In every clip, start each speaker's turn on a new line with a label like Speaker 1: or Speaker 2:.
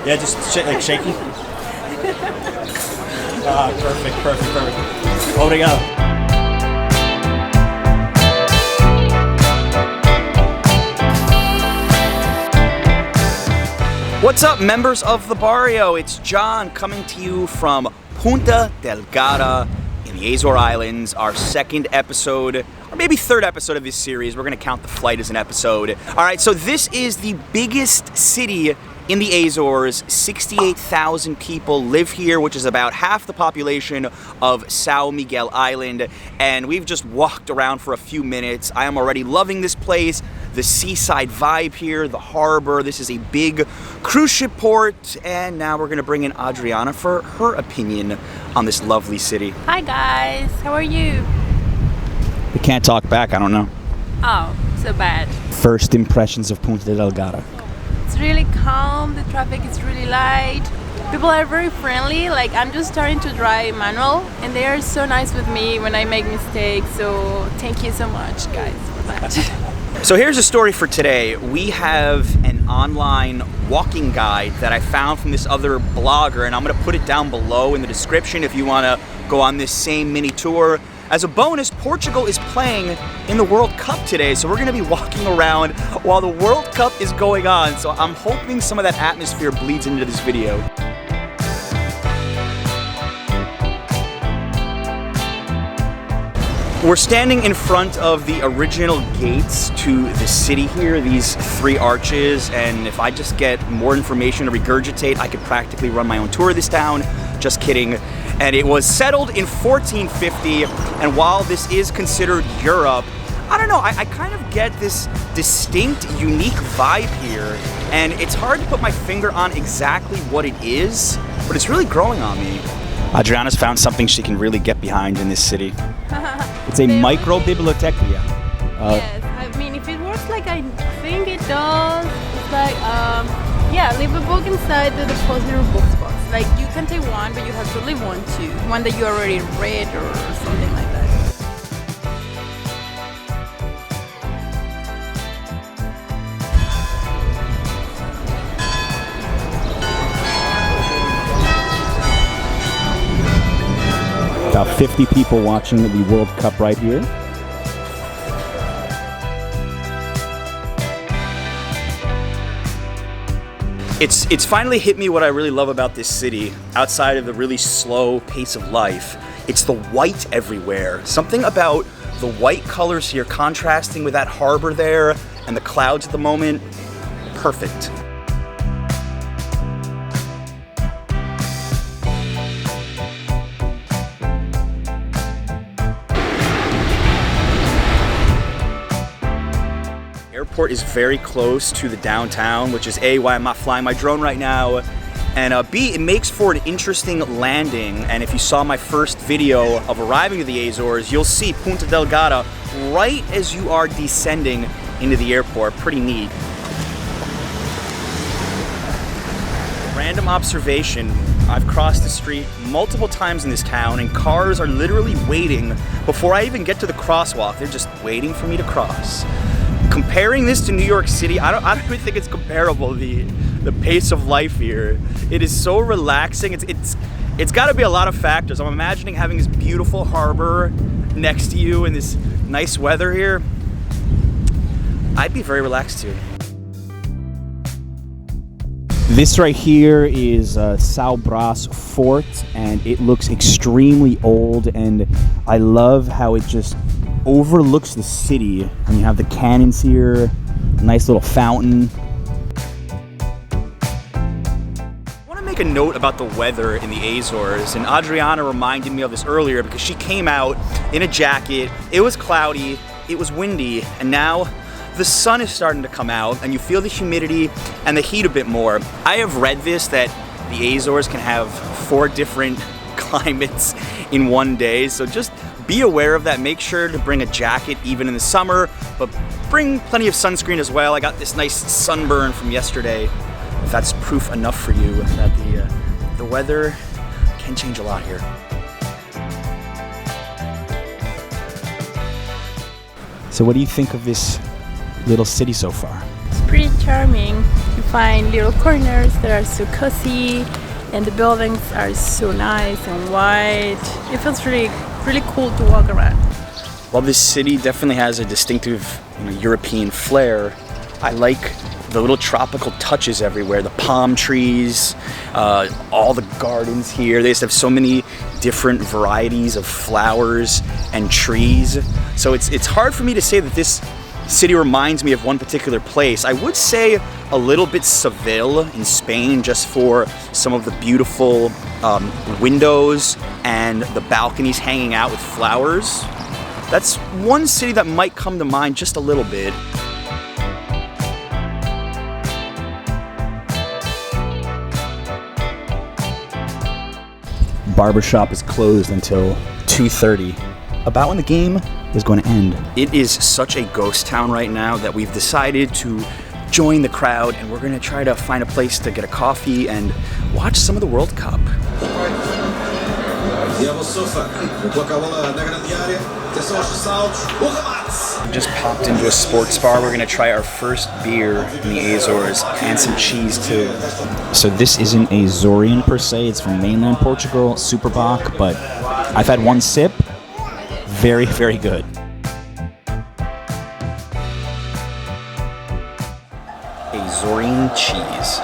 Speaker 1: Yeah, just like shaky. Perfect. Obrigado. What's up, members of the Barrio? It's John coming to you from Ponta Delgada in the Azores Islands, our second episode, or maybe third episode of this series. We're gonna count the flight as an episode. All right, so this is the biggest city in the Azores. 68,000 people live here, which is about half the population of São Miguel Island. And we've just walked around for a few minutes. I am already loving this place. The seaside vibe here, the harbor. This is a big cruise ship port. And now we're gonna bring in Adriana for her opinion on this lovely city.
Speaker 2: Hi guys, how are you?
Speaker 1: We can't talk back, I don't know.
Speaker 2: Oh, so bad.
Speaker 1: First impressions of Ponta Delgada.
Speaker 2: It's really calm, the traffic is really light. People are very friendly, like I'm just starting to drive manual and they are so nice with me when I make mistakes, so thank you so much guys for that.
Speaker 1: So here's a story for today. We have an online walking guide that I found from this other blogger, and I'm gonna put it down below in the description if you wanna go on this same mini tour. As a bonus, Portugal is playing in the World Cup today, so we're gonna be walking around while the World Cup is going on, so I'm hoping some of that atmosphere bleeds into this video. We're standing in front of the original gates to the city here, these three arches, and if I just get more information to regurgitate, I could practically run my own tour of this town. Just kidding. And it was settled in 1450, and while this is considered Europe, I don't know, I kind of get this distinct, unique vibe here, and it's hard to put my finger on exactly what it is, but it's really growing on me. Adriana's found something she can really get behind in this city. It's a micro biblioteca.
Speaker 2: Yes, I mean, if it works like I think it does, it's like, yeah, leave a book inside the deposit or books box. Like, you can take one, but you have to leave one too. One that you already read or something like that.
Speaker 1: About 50 people watching the World Cup right here. It's finally hit me what I really love about this city, outside of the really slow pace of life. It's the white everywhere. Something about the white colors here contrasting with that harbor there and the clouds at the moment. Perfect. Airport is very close to the downtown, which is A, why I'm not flying my drone right now, and B, it makes for an interesting landing. And if you saw my first video of arriving to the Azores, you'll see Ponta Delgada right as you are descending into the airport. Pretty neat. Random observation, I've crossed the street multiple times in this town and cars are literally waiting before I even get to the crosswalk. They're just waiting for me to cross. Comparing this to New York City, I don't even think it's comparable, the pace of life here. It is so relaxing. It's got to be a lot of factors. I'm imagining having this beautiful harbor next to you and this nice weather here. I'd be very relaxed too. This right here is Sao Bras Fort, and it looks extremely old, and I love how it just overlooks the city, and you have the cannons here, a nice little fountain. I want to make a note about the weather in the Azores, and Adriana reminded me of this earlier because she came out in a jacket, it was cloudy, it was windy, and now the sun is starting to come out and you feel the humidity and the heat a bit more. I have read this, that the Azores can have 4 different climates in one day, so just be aware of that. Make sure to bring a jacket even in the summer, but bring plenty of sunscreen as well. I got this nice sunburn from yesterday. If that's proof enough for you that the weather can change a lot here. So what do you think of this little city so far?
Speaker 2: It's pretty charming. You find little corners that are so cozy, and the buildings are so nice and white. It feels really, really cool to walk around.
Speaker 1: While this city definitely has a distinctive, European flair, I like the little tropical touches everywhere. The palm trees, all the gardens here. They just have so many different varieties of flowers and trees. So it's hard for me to say that this city reminds me of one particular place. I would say a little bit Seville in Spain, just for some of the beautiful windows and the balconies hanging out with flowers. That's one city that might come to mind just a little bit. Barbershop is closed until 2:30, about when the game is going to end. It is such a ghost town right now that we've decided to join the crowd, and we're going to try to find a place to get a coffee and watch some of the World Cup. Just popped into a sports bar. We're going to try our first beer in the Azores and some cheese too. So this isn't Azorean per se, it's from mainland Portugal, Superbock, but I've had one sip. Very, very good. Azorean cheese.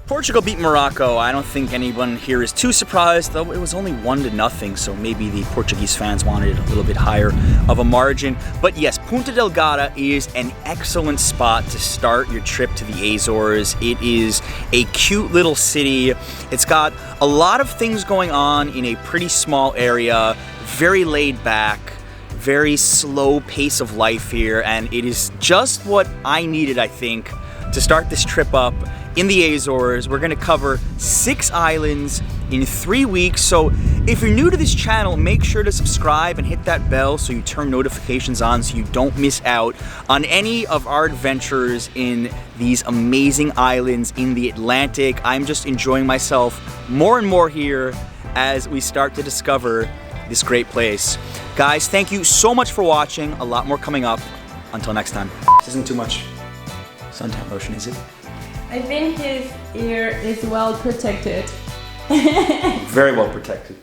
Speaker 1: Portugal beat Morocco. I don't think anyone here is too surprised, though it was only 1-0, so maybe the Portuguese fans wanted a little bit higher of a margin. But yes, Ponta Delgada is an excellent spot to start your trip to the Azores. It is a cute little city. It's got a lot of things going on in a pretty small area, very laid back, very slow pace of life here, and it is just what I needed, I think, to start this trip up in the Azores. We're gonna cover 6 islands in 3 weeks. So if you're new to this channel, make sure to subscribe and hit that bell so you turn notifications on so you don't miss out on any of our adventures in these amazing islands in the Atlantic. I'm just enjoying myself more and more here as we start to discover this great place. Guys, thank you so much for watching. A lot more coming up. Until next time. This isn't too much suntan lotion, is it?
Speaker 2: I think his ear is well protected.
Speaker 1: Very well protected.